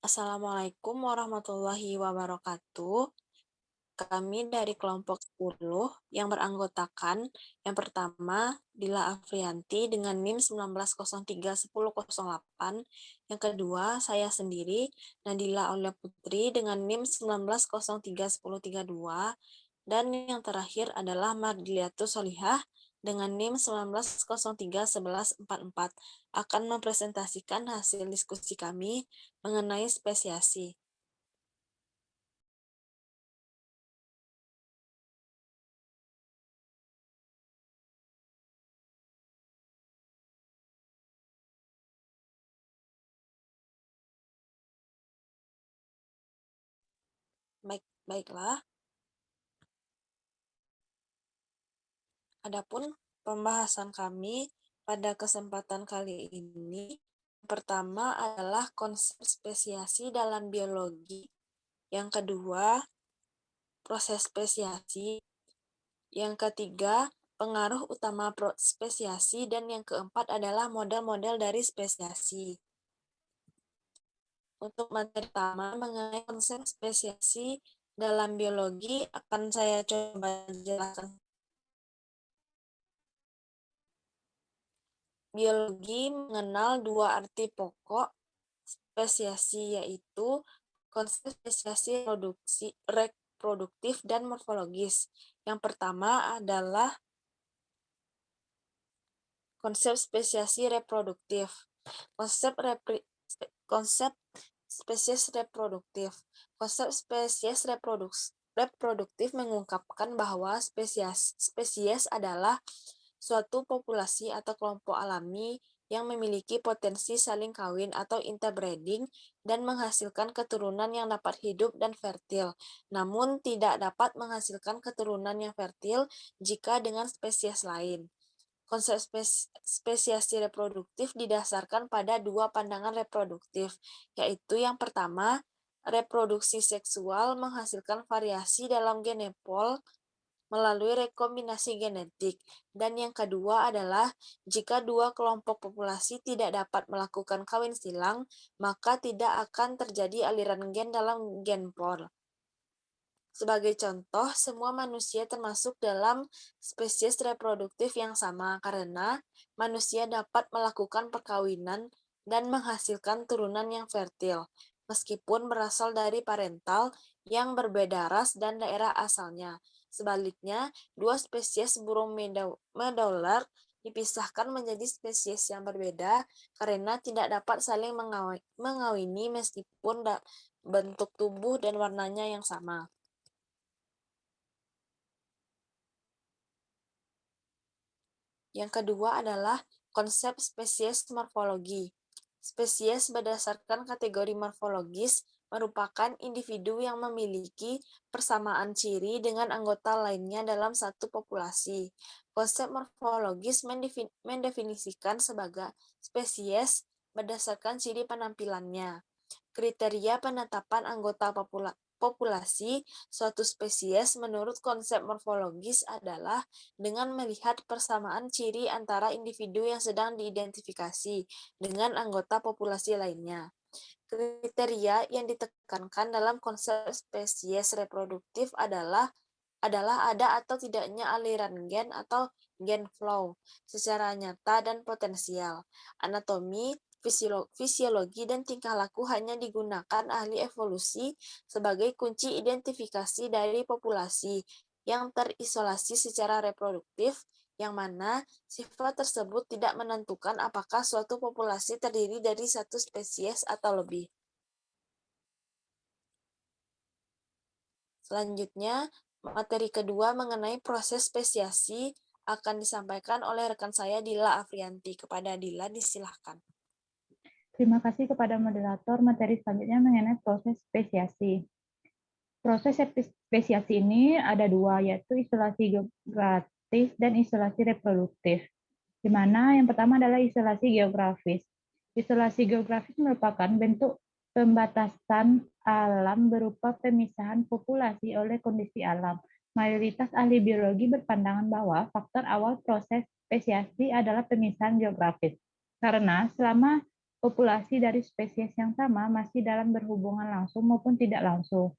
Assalamualaikum warahmatullahi wabarakatuh. Kami dari kelompok 10 yang beranggotakan yang pertama Dila Afrianti dengan NIM 19031008, yang kedua saya sendiri Nadila Aulia Putri dengan NIM 19031032, dan yang terakhir adalah Mardiliatus Solihah dengan NIM 19031144 akan mempresentasikan hasil diskusi kami mengenai spesiasi. Baiklah, adapun pembahasan kami pada kesempatan kali ini, pertama adalah konsep spesiasi dalam biologi, yang kedua proses spesiasi, yang ketiga pengaruh utama spesiasi, dan yang keempat adalah model-model dari spesiasi. Untuk materi pertama mengenai konsep spesiasi dalam biologi akan saya coba jelaskan. Biologi mengenal dua arti pokok spesiasi, yaitu konsep spesiasi reproduktif dan morfologis. Yang pertama adalah konsep spesiasi reproduktif. Konsep spesies reproduktif. Konsep spesies reproduktif mengungkapkan bahwa spesies adalah suatu populasi atau kelompok alami yang memiliki potensi saling kawin atau interbreeding dan menghasilkan keturunan yang dapat hidup dan fertil, namun tidak dapat menghasilkan keturunan yang fertil jika dengan spesies lain. Konsep spesiasi reproduktif didasarkan pada dua pandangan reproduktif, yaitu yang pertama, reproduksi seksual menghasilkan variasi dalam genepol melalui rekombinasi genetik, dan yang kedua adalah jika dua kelompok populasi tidak dapat melakukan kawin silang, maka tidak akan terjadi aliran gen dalam genpol. Sebagai contoh, semua manusia termasuk dalam spesies reproduktif yang sama karena manusia dapat melakukan perkawinan dan menghasilkan turunan yang fertil, meskipun berasal dari parental yang berbeda ras dan daerah asalnya. Sebaliknya, dua spesies burung medaular dipisahkan menjadi spesies yang berbeda karena tidak dapat saling mengawini meskipun bentuk tubuh dan warnanya yang sama. Yang kedua adalah konsep spesies morfologi. Spesies berdasarkan kategori morfologis merupakan individu yang memiliki persamaan ciri dengan anggota lainnya dalam satu populasi. Konsep morfologis mendefinisikan sebagai spesies berdasarkan ciri penampilannya. Kriteria penetapan anggota populasi suatu spesies menurut konsep morfologis adalah dengan melihat persamaan ciri antara individu yang sedang diidentifikasi dengan anggota populasi lainnya. Kriteria yang ditekankan dalam konsep spesies reproduktif adalah ada atau tidaknya aliran gen atau gen flow secara nyata dan potensial. Anatomi, fisiologi, dan tingkah laku hanya digunakan ahli evolusi sebagai kunci identifikasi dari populasi yang terisolasi secara reproduktif, yang mana sifat tersebut tidak menentukan apakah suatu populasi terdiri dari satu spesies atau lebih. Selanjutnya, materi kedua mengenai proses spesiasi akan disampaikan oleh rekan saya Dila Afrianti. Kepada Dila, disilahkan. Terima kasih kepada moderator. Materi selanjutnya mengenai proses spesiasi. Proses spesiasi ini ada dua, yaitu isolasi geografis dan isolasi reproduktif. Di mana yang pertama adalah isolasi geografis. Isolasi geografis merupakan bentuk pembatasan alam berupa pemisahan populasi oleh kondisi alam. Mayoritas ahli biologi berpandangan bahwa faktor awal proses spesiasi adalah pemisahan geografis. Karena selama populasi dari spesies yang sama masih dalam berhubungan langsung maupun tidak langsung.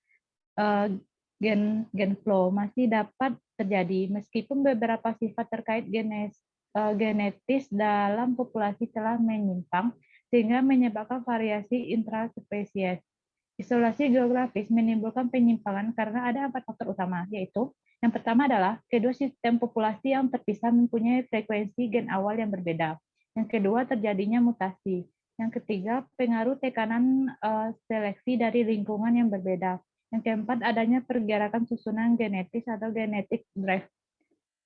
Eh, gen flow masih dapat terjadi meskipun beberapa sifat terkait genetis dalam populasi telah menyimpang sehingga menyebabkan variasi intraspesies. Isolasi geografis menimbulkan penyimpangan karena ada 4 faktor utama, yaitu yang pertama adalah kedua sistem populasi yang terpisah mempunyai frekuensi gen awal yang berbeda. Yang kedua, terjadinya mutasi. Yang ketiga, pengaruh tekanan seleksi dari lingkungan yang berbeda. Yang keempat, adanya pergerakan susunan genetis atau genetic drive.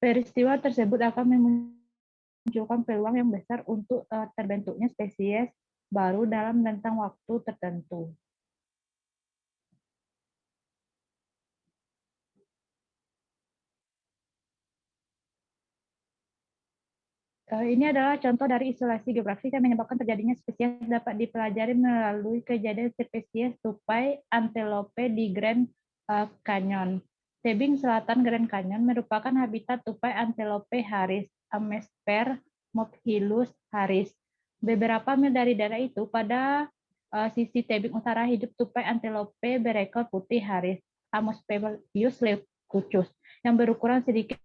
Peristiwa tersebut akan memunculkan peluang yang besar untuk terbentuknya spesies baru dalam rentang waktu tertentu. Ini adalah contoh dari isolasi geografis yang menyebabkan terjadinya spesies dapat dipelajari melalui kejadian spesies tupai antelope di Grand Canyon. Tebing selatan Grand Canyon merupakan habitat tupai antelope haris, Amesper mophilus haris. Beberapa mil dari daerah itu, pada sisi tebing utara hidup tupai antelope berekor putih haris, Amosperbius leucus yang berukuran sedikit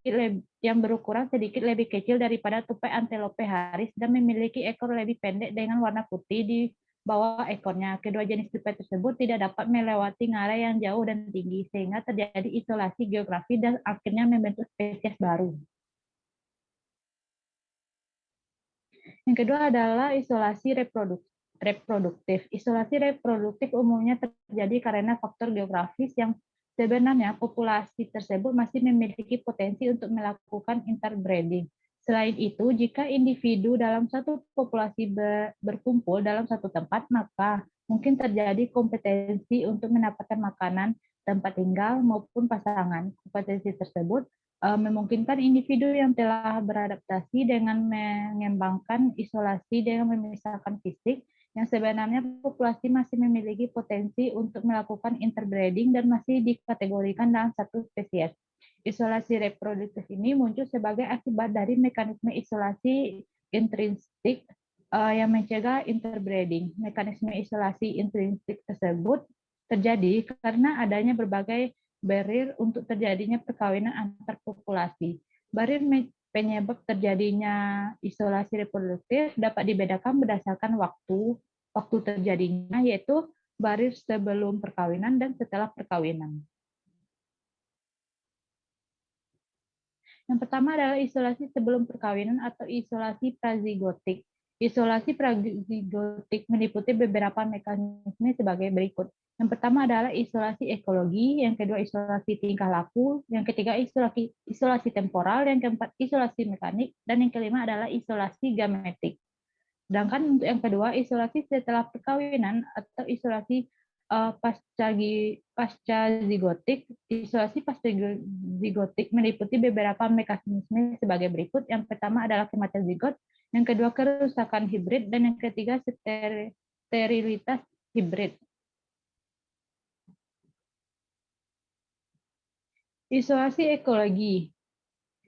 lebih kecil daripada tupai antelope haris dan memiliki ekor lebih pendek dengan warna putih di bawah ekornya. Kedua jenis tupai tersebut tidak dapat melewati ngarai yang jauh dan tinggi, sehingga terjadi isolasi geografi dan akhirnya membentuk spesies baru. Yang kedua adalah isolasi reproduktif. Isolasi reproduktif umumnya terjadi karena faktor geografis yang sebenarnya populasi tersebut masih memiliki potensi untuk melakukan interbreeding. Selain itu, jika individu dalam satu populasi berkumpul dalam satu tempat, maka mungkin terjadi kompetensi untuk mendapatkan makanan, tempat tinggal, maupun pasangan. Kompetensi tersebut memungkinkan individu yang telah beradaptasi dengan mengembangkan isolasi dengan memisahkan fisik yang sebenarnya populasi masih memiliki potensi untuk melakukan interbreeding dan masih dikategorikan dalam satu spesies. Isolasi reproduktif ini muncul sebagai akibat dari mekanisme isolasi intrinsik yang mencegah interbreeding. Mekanisme isolasi intrinsik tersebut terjadi karena adanya berbagai barrier untuk terjadinya perkawinan antar populasi. Barrier penyebab terjadinya isolasi reproduktif dapat dibedakan berdasarkan waktu terjadinya, yaitu baris sebelum perkawinan dan setelah perkawinan. Yang pertama adalah isolasi sebelum perkawinan atau isolasi prazigotik. Isolasi prazigotik meliputi beberapa mekanisme sebagai berikut. Yang pertama adalah isolasi ekologi, yang kedua isolasi tingkah laku, yang ketiga isolasi temporal, yang keempat isolasi mekanik, dan yang kelima adalah isolasi gametik. Sedangkan untuk yang kedua, isolasi setelah perkawinan atau isolasi pasca zigotik. Isolasi pasca zigotik meliputi beberapa mekanisme sebagai berikut. Yang pertama adalah kematian zigot, yang kedua kerusakan hibrid, dan yang ketiga sterilitas hibrid. Isolasi ekologi.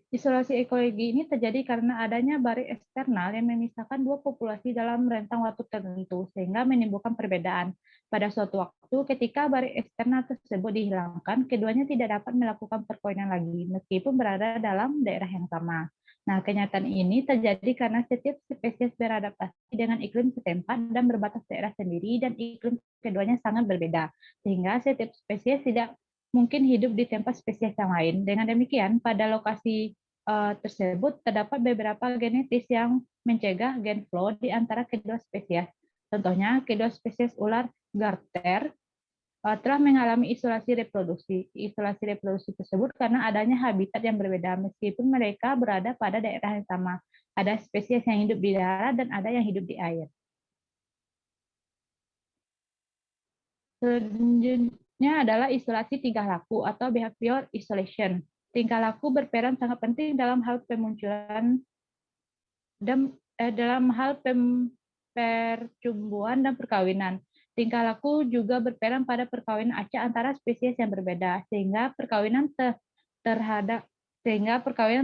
Isolasi ekologi ini terjadi karena adanya barrier eksternal yang memisahkan dua populasi dalam rentang waktu tertentu, sehingga menimbulkan perbedaan. Pada suatu waktu, ketika barrier eksternal tersebut dihilangkan, keduanya tidak dapat melakukan perkawinan lagi, meskipun berada dalam daerah yang sama. Nah, kenyataan ini terjadi karena setiap spesies beradaptasi dengan iklim setempat dan berbatas daerah sendiri, dan iklim keduanya sangat berbeda, sehingga setiap spesies tidak mungkin hidup di tempat spesies yang lain. Dengan demikian, pada lokasi tersebut terdapat beberapa genetis yang mencegah gen flow di antara kedua spesies. Contohnya, kedua spesies ular garter telah mengalami isolasi reproduksi. Isolasi reproduksi tersebut karena adanya habitat yang berbeda, meskipun mereka berada pada daerah yang sama. Ada spesies yang hidup di darat dan ada yang hidup di air. Selanjutnya adalah isolasi tingkah laku atau behavior isolation. Tingkah laku berperan sangat penting dalam hal pemunculan dan dalam hal percumbuan dan perkawinan. Tingkah laku juga berperan pada perkawinan acak antara spesies yang berbeda, sehingga perkawinan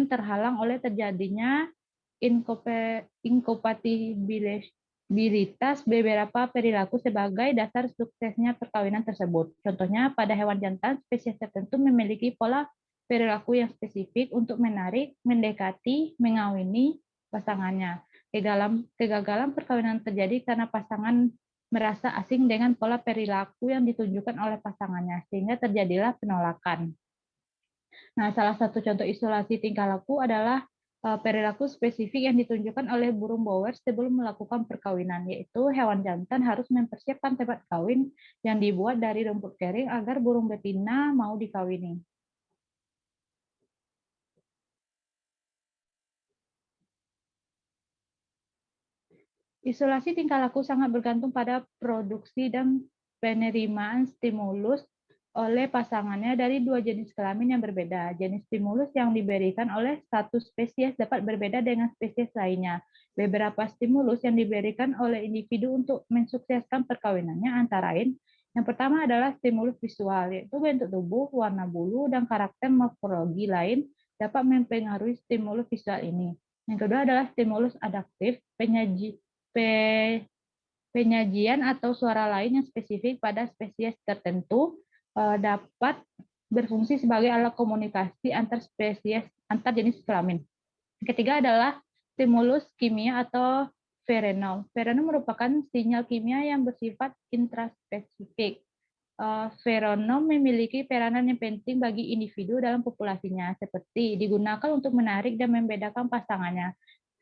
terhalang oleh terjadinya incompatibility beberapa perilaku sebagai dasar suksesnya perkawinan tersebut. Contohnya, pada hewan jantan, spesies tertentu memiliki pola perilaku yang spesifik untuk menarik, mendekati, mengawini pasangannya. Kegagalan perkawinan terjadi karena pasangan merasa asing dengan pola perilaku yang ditunjukkan oleh pasangannya, sehingga terjadilah penolakan. Nah, salah satu contoh isolasi tingkah laku adalah perilaku spesifik yang ditunjukkan oleh burung bower sebelum melakukan perkawinan, yaitu hewan jantan harus mempersiapkan tempat kawin yang dibuat dari rumput kering agar burung betina mau dikawini. Isolasi tingkah laku sangat bergantung pada produksi dan penerimaan stimulus oleh pasangannya dari dua jenis kelamin yang berbeda. Jenis stimulus yang diberikan oleh satu spesies dapat berbeda dengan spesies lainnya. Beberapa stimulus yang diberikan oleh individu untuk mensukseskan perkawinannya antara lain, yang pertama adalah stimulus visual, yaitu bentuk tubuh, warna bulu, dan karakter morfologi lain dapat mempengaruhi stimulus visual ini. Yang kedua adalah stimulus adaptif, penyajian atau suara lain yang spesifik pada spesies tertentu dapat berfungsi sebagai alat komunikasi antar spesies, antar jenis kelamin. Ketiga adalah stimulus kimia atau feronom. Feronom merupakan sinyal kimia yang bersifat intraspesifik. Feronom memiliki peranan yang penting bagi individu dalam populasinya, seperti digunakan untuk menarik dan membedakan pasangannya.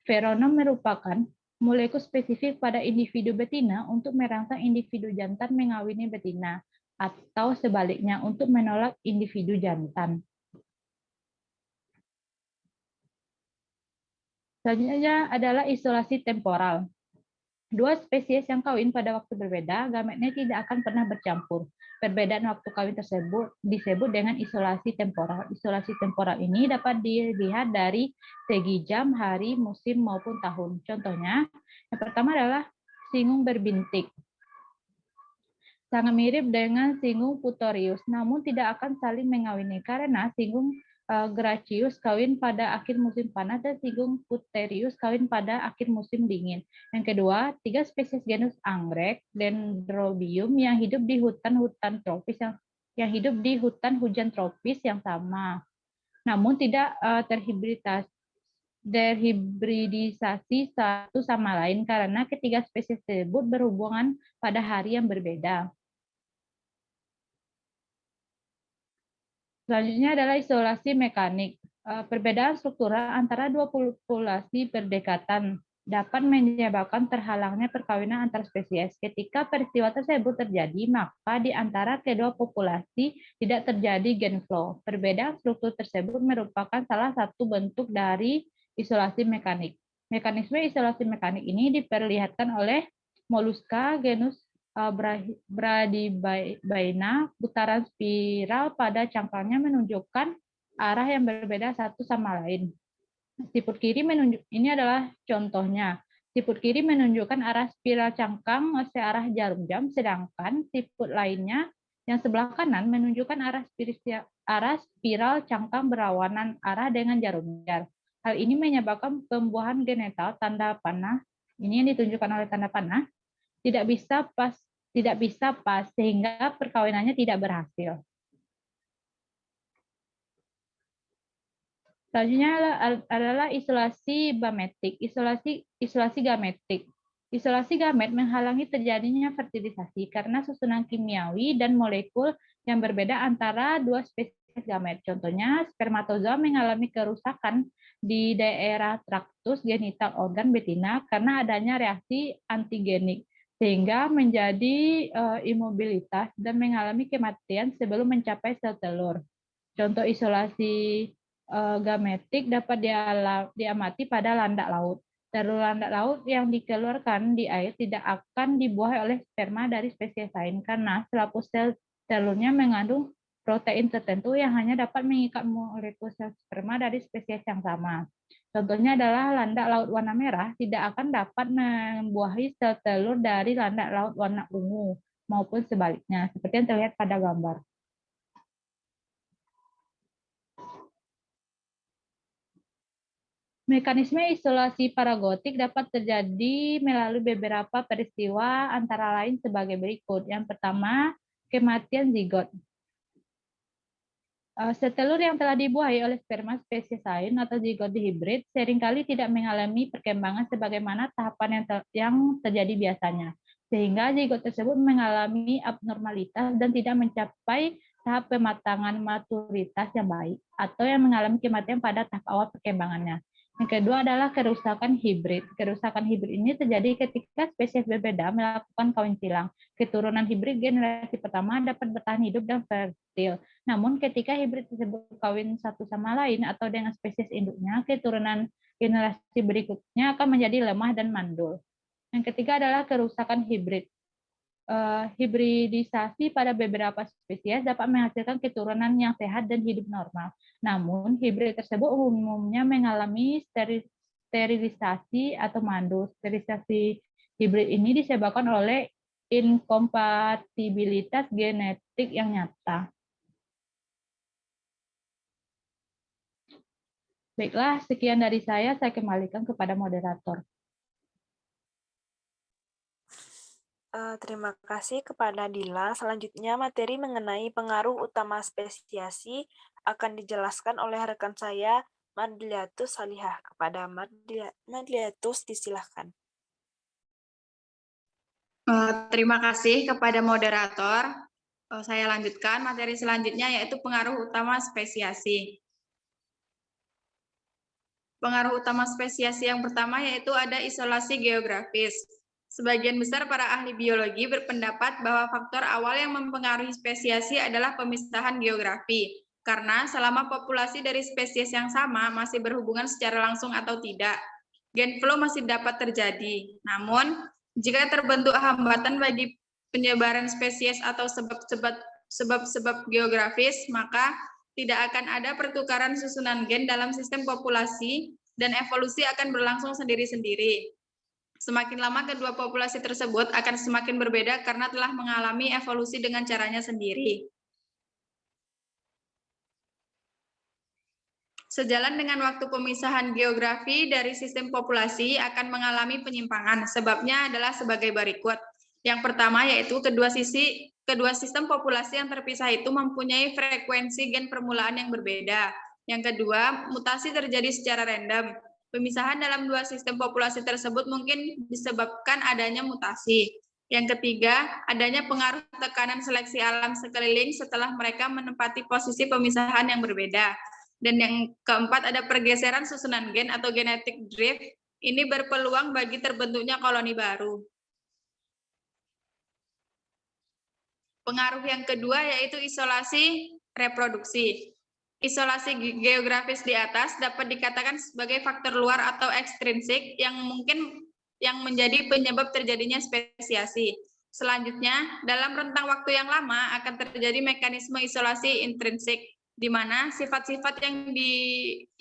Feronom merupakan molekul spesifik pada individu betina untuk merangsang individu jantan mengawini betina, atau sebaliknya untuk menolak individu jantan. Selanjutnya adalah isolasi temporal. Dua spesies yang kawin pada waktu berbeda, gametnya tidak akan pernah bercampur. Perbedaan waktu kawin tersebut disebut dengan isolasi temporal. Isolasi temporal ini dapat dilihat dari segi jam, hari, musim, maupun tahun. Contohnya, yang pertama adalah singung berbintik. Sangat mirip dengan singung putorius, namun tidak akan saling mengawini karena singung Gracius kawin pada akhir musim panas dan singung puterius kawin pada akhir musim dingin. Yang kedua, tiga spesies genus anggrek, Dendrobium, yang hidup di hutan-hutan tropis yang hidup di hutan hujan tropis yang sama, namun tidak terhibridisasi satu sama lain karena ketiga spesies tersebut berhubungan pada hari yang berbeda. Selanjutnya adalah isolasi mekanik. Perbedaan struktural antara dua populasi berdekatan dapat menyebabkan terhalangnya perkawinan antar spesies. Ketika peristiwa tersebut terjadi, maka di antara kedua populasi tidak terjadi gen flow. Perbedaan struktur tersebut merupakan salah satu bentuk dari isolasi mekanik. Mekanisme isolasi mekanik ini diperlihatkan oleh moluska genus Bradybaena. Putaran spiral pada cangkangnya menunjukkan arah yang berbeda satu sama lain. Siput kiri ini adalah contohnya. Siput kiri menunjukkan arah spiral cangkang searah jarum jam, sedangkan siput lainnya yang sebelah kanan menunjukkan arah spiral cangkang berlawanan arah dengan jarum jam. Hal ini menyebabkan pembuahan genetal tanda panah, ini yang ditunjukkan oleh tanda panah, tidak bisa pas sehingga perkawinannya tidak berhasil. Selanjutnya adalah isolasi gametik. Isolasi gametik. Isolasi gamet menghalangi terjadinya fertilisasi karena susunan kimiawi dan molekul yang berbeda antara dua spesies gamet. Contohnya, spermatozoa mengalami kerusakan di daerah traktus genital organ betina karena adanya reaksi antigenik, sehingga menjadi imobilitas dan mengalami kematian sebelum mencapai sel telur. Contoh isolasi gametik dapat diamati pada landak laut. Telur landak laut yang dikeluarkan di air tidak akan dibuahi oleh sperma dari spesies lain karena selaput sel telurnya mengandung protein tertentu yang hanya dapat mengikat molekul sel sperma dari spesies yang sama. Contohnya adalah landak laut warna merah tidak akan dapat membuahi sel telur dari landak laut warna ungu maupun sebaliknya, seperti yang terlihat pada gambar. Mekanisme isolasi paragotik dapat terjadi melalui beberapa peristiwa antara lain sebagai berikut. Yang pertama, kematian zigot. Setelur yang telah dibuahi oleh sperma spesies lain atau zigot dihibrid seringkali tidak mengalami perkembangan sebagaimana tahapan yang terjadi biasanya, sehingga zigot tersebut mengalami abnormalitas dan tidak mencapai tahap pematangan maturitas yang baik, atau yang mengalami kematian pada tahap awal perkembangannya. Yang kedua adalah kerusakan hibrid. Kerusakan hibrid ini terjadi ketika spesies berbeda melakukan kawin silang. Keturunan hibrid generasi pertama dapat bertahan hidup dan fertil. Namun ketika hibrid tersebut kawin satu sama lain atau dengan spesies induknya, keturunan generasi berikutnya akan menjadi lemah dan mandul. Yang ketiga adalah kerusakan hibrid. Hibridisasi pada beberapa spesies dapat menghasilkan keturunan yang sehat dan hidup normal. Namun, hibrid tersebut umumnya mengalami sterilisasi atau mandul. Sterilisasi hibrid ini disebabkan oleh inkompatibilitas genetik yang nyata. Baiklah, sekian dari saya kembalikan kepada moderator. Terima kasih kepada Dila. Selanjutnya materi mengenai pengaruh utama spesiasi akan dijelaskan oleh rekan saya, Madliatus Salihah. Kepada Madliatus, disilahkan. Terima kasih kepada moderator. Saya lanjutkan materi selanjutnya, yaitu pengaruh utama spesiasi. Pengaruh utama spesiasi yang pertama yaitu ada isolasi geografis. Sebagian besar para ahli biologi berpendapat bahwa faktor awal yang mempengaruhi spesiasi adalah pemisahan geografi, karena selama populasi dari spesies yang sama masih berhubungan secara langsung atau tidak, gen flow masih dapat terjadi. Namun, jika terbentuk hambatan bagi penyebaran spesies atau sebab-sebab geografis, maka tidak akan ada pertukaran susunan gen dalam sistem populasi dan evolusi akan berlangsung sendiri-sendiri. Semakin lama kedua populasi tersebut akan semakin berbeda karena telah mengalami evolusi dengan caranya sendiri. Sejalan dengan waktu pemisahan geografi dari sistem populasi akan mengalami penyimpangan. Sebabnya adalah sebagai berikut. Yang pertama yaitu kedua sistem populasi yang terpisah itu mempunyai frekuensi gen permulaan yang berbeda. Yang kedua, mutasi terjadi secara random. Pemisahan dalam dua sistem populasi tersebut mungkin disebabkan adanya mutasi. Yang ketiga, adanya pengaruh tekanan seleksi alam sekeliling setelah mereka menempati posisi pemisahan yang berbeda. Dan yang keempat, ada pergeseran susunan gen atau genetic drift. Ini berpeluang bagi terbentuknya koloni baru. Pengaruh yang kedua yaitu isolasi reproduksi. Isolasi geografis di atas dapat dikatakan sebagai faktor luar atau ekstrinsik yang menjadi penyebab terjadinya spesiasi. Selanjutnya, dalam rentang waktu yang lama akan terjadi mekanisme isolasi intrinsik, di mana sifat-sifat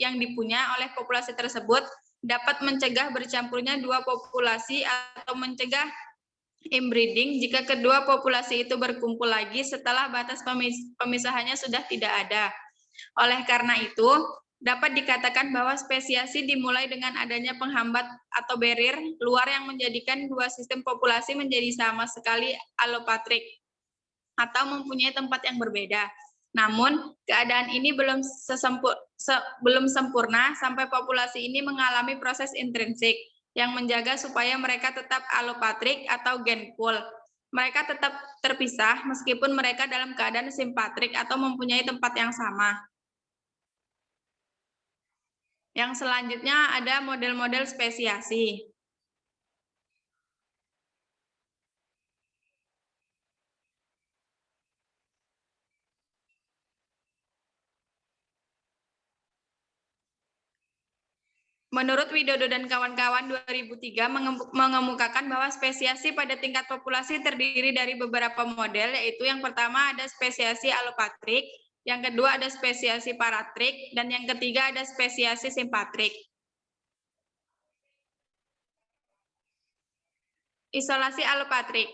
yang dipunya oleh populasi tersebut dapat mencegah bercampurnya dua populasi atau mencegah inbreeding jika kedua populasi itu berkumpul lagi setelah batas pemisahannya sudah tidak ada. Oleh karena itu, dapat dikatakan bahwa spesiasi dimulai dengan adanya penghambat atau barrier luar yang menjadikan dua sistem populasi menjadi sama sekali allopatrik atau mempunyai tempat yang berbeda. Namun, keadaan ini belum sempurna sampai populasi ini mengalami proses intrinsik yang menjaga supaya mereka tetap allopatrik atau gen pool. Mereka tetap terpisah meskipun mereka dalam keadaan simpatrik atau mempunyai tempat yang sama. Yang selanjutnya ada model-model spesiasi. Menurut Widodo dan kawan-kawan 2003 mengemukakan bahwa spesiasi pada tingkat populasi terdiri dari beberapa model, yaitu yang pertama ada spesiasi allopatrik, yang kedua ada spesiasi paratrik, dan yang ketiga ada spesiasi simpatrik. Isolasi allopatrik.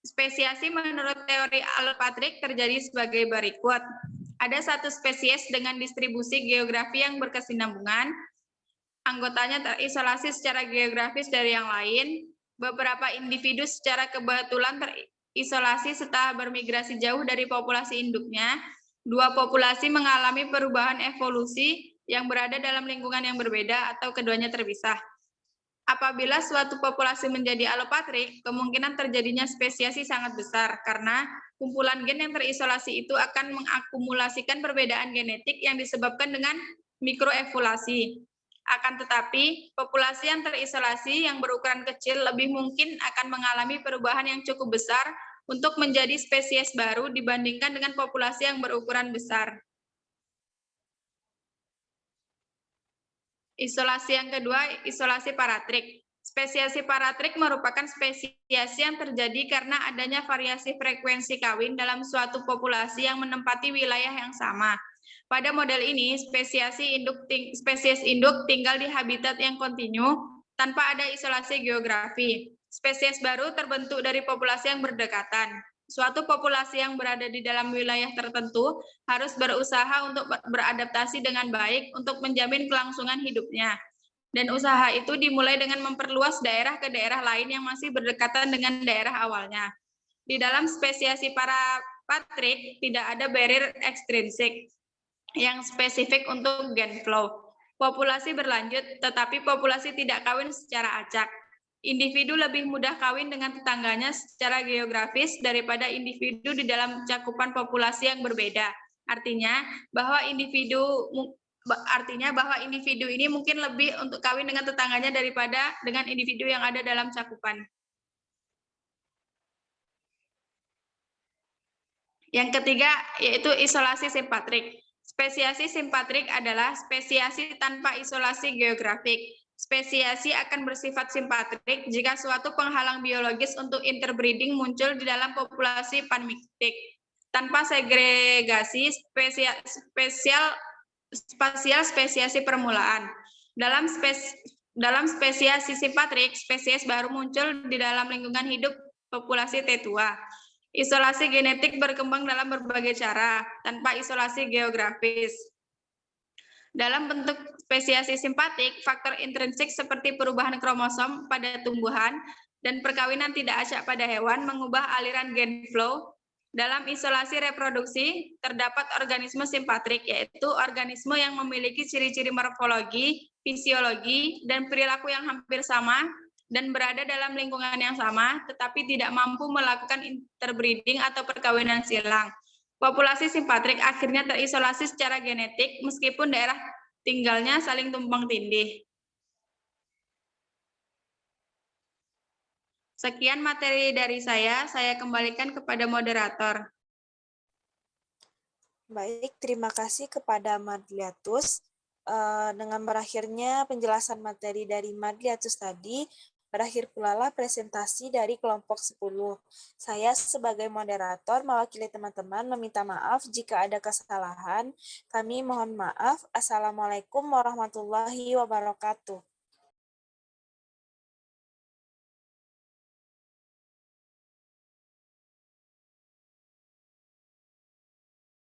Spesiasi menurut teori allopatrik terjadi sebagai berikut. Ada satu spesies dengan distribusi geografi yang berkesinambungan. anggotanya terisolasi secara geografis dari yang lain, beberapa individu secara kebetulan terisolasi setelah bermigrasi jauh dari populasi induknya, dua populasi mengalami perubahan evolusi yang berada dalam lingkungan yang berbeda atau keduanya terpisah. Apabila suatu populasi menjadi alopatrik, kemungkinan terjadinya spesiasi sangat besar karena kumpulan gen yang terisolasi itu akan mengakumulasikan perbedaan genetik yang disebabkan dengan mikroevolusi. Akan tetapi, populasi yang terisolasi yang berukuran kecil lebih mungkin akan mengalami perubahan yang cukup besar untuk menjadi spesies baru dibandingkan dengan populasi yang berukuran besar. Isolasi yang kedua, isolasi paratrik. Spesiasi paratrik merupakan spesiasi yang terjadi karena adanya variasi frekuensi kawin dalam suatu populasi yang menempati wilayah yang sama. Pada model ini, spesies induk tinggal di habitat yang kontinu tanpa ada isolasi geografi. Spesies baru terbentuk dari populasi yang berdekatan. Suatu populasi yang berada di dalam wilayah tertentu harus berusaha untuk beradaptasi dengan baik untuk menjamin kelangsungan hidupnya. Dan usaha itu dimulai dengan memperluas daerah ke daerah lain yang masih berdekatan dengan daerah awalnya. Di dalam spesiasi parapatrik tidak ada barrier ekstrinsik yang spesifik untuk gen flow. Populasi berlanjut, tetapi populasi tidak kawin secara acak. Individu lebih mudah kawin dengan tetangganya secara geografis daripada individu di dalam cakupan populasi yang berbeda. Artinya bahwa individu ini mungkin lebih untuk kawin dengan tetangganya daripada dengan individu yang ada dalam cakupan. Yang ketiga yaitu isolasi simpatrik. Spesiasi simpatrik adalah spesiasi tanpa isolasi geografik. Spesiasi akan bersifat simpatrik jika suatu penghalang biologis untuk interbreeding muncul di dalam populasi panmiktik tanpa segregasi spasial spesiasi permulaan. Dalam spesiasi simpatrik, spesies baru muncul di dalam lingkungan hidup populasi tetua. Isolasi genetik berkembang dalam berbagai cara, tanpa isolasi geografis. Dalam bentuk spesiasi simpatik, faktor intrinsik seperti perubahan kromosom pada tumbuhan dan perkawinan tidak acak pada hewan mengubah aliran gen flow. Dalam isolasi reproduksi, terdapat organisme simpatrik, yaitu organisme yang memiliki ciri-ciri morfologi, fisiologi, dan perilaku yang hampir sama, dan berada dalam lingkungan yang sama, tetapi tidak mampu melakukan interbreeding atau perkawinan silang. Populasi simpatrik akhirnya terisolasi secara genetik meskipun daerah tinggalnya saling tumpang tindih. Sekian materi dari saya kembalikan kepada moderator. Baik, terima kasih kepada Madliatus. Dengan berakhirnya penjelasan materi dari Madliatus tadi, berakhir pula lah presentasi dari kelompok 10. Saya sebagai moderator mewakili teman-teman meminta maaf jika ada kesalahan. Kami mohon maaf. Assalamualaikum warahmatullahi wabarakatuh.